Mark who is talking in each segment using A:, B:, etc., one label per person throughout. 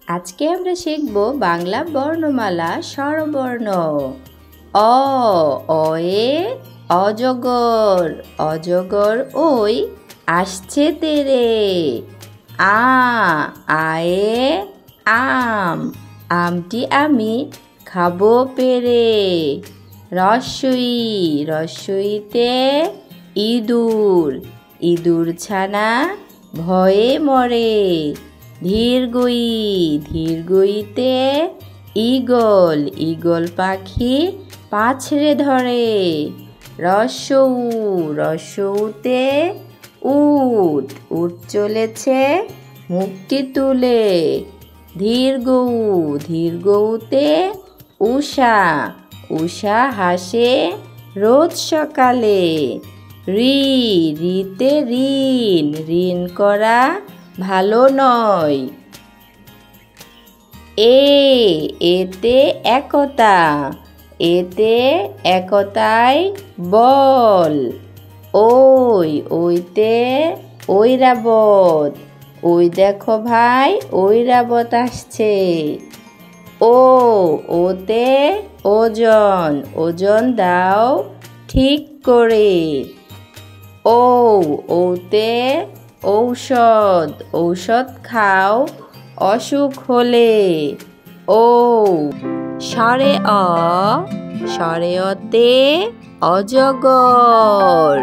A: আজকে আমরা শিখব বাংলা বর্ণমালা স্বরবর্ণ। অ, অয়ে অজগর, অজগর ওই আসছে তেরে। আ, আয়ে আম, আমটি আমি খাবো পেরে। রস্বই, রস্বইতে ইঁদুর, ইঁদুর ছানা ভয়ে মরে। ধীরগই, ধীরগইতে ঈগল, ঈগল পাখি পাছড়ে ধরে। রস্বউ, রস্বউতে উট, উট চলেছে মুখটি তুলে। ধীরগৌ, ধীরগৌতে উষা, উষা হাসে রোজ সকালে। রি, রিতে ঋণ, ঋণ করা ভালো নয়। এতে একতা, এতে একতায় বল। ওই, ওইতে ঐরাবত, ওই দেখো ভাই ঐরাবত আসছে। ওতে ওজন, ওজন দাও ঠিক করে। ওতে ঔষধ, ঔষধ খাও অসুখ হলে। স্বরে অ, স্বরে অতে অজগর।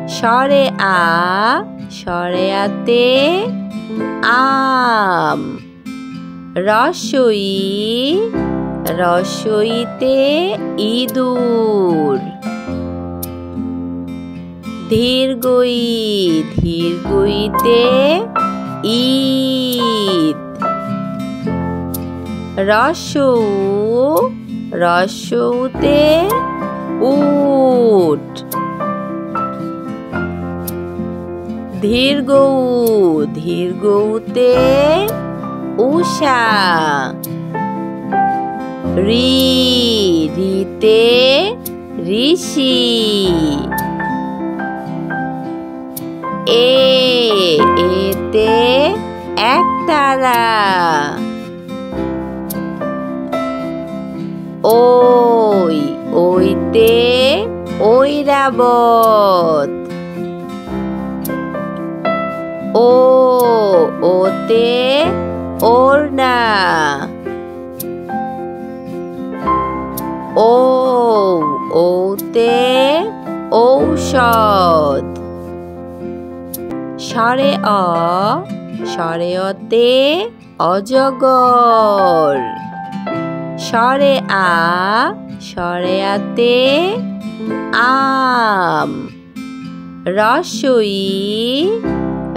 A: স্বরে আ, স্বরে আতে আম। রস্বই, রস্বইতে ইঁদুর। ধীরগই, ধীরগইতে ঈদ। রস্বউ, রস্বউতে উট। ধীরগৌ, ধীরগৌতে উষা। রি, রিতে ঋষি। এতে একতারা। ওই, ওইতে ঐরাবত। ওতে ওড়না। ওতে ঔষধ। স্বরে অ, স্বরে অতে অজগর। স্বরে আ, স্বরে আতে আম। রস্বই,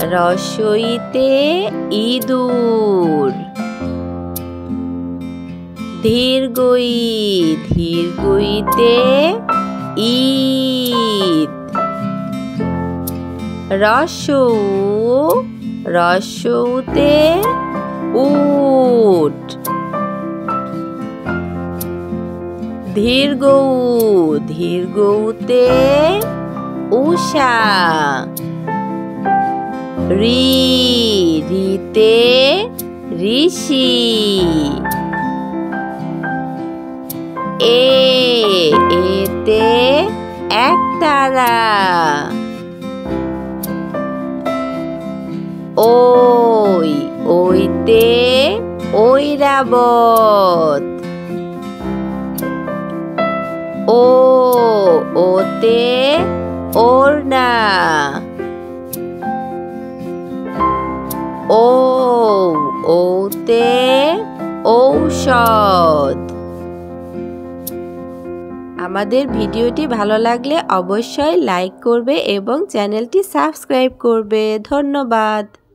A: রস্বইতে ইঁদুর। ধীরগই, ধীরগইতে ঈদ। রস্বউ, রস্বউতে উট। ধীরগৌ, ধীরগৌতে উষা। রি, রিতে ঋষি। এতে একতারা। ওই, ওইতে ঐরাবত। ওতে ওড়না। ওতে ঔষধ। আমাদের ভিডিওটি ভালো লাগলে অবশ্যই লাইক করবে এবং চ্যানেলটি সাবস্ক্রাইব করবে। ধন্যবাদ।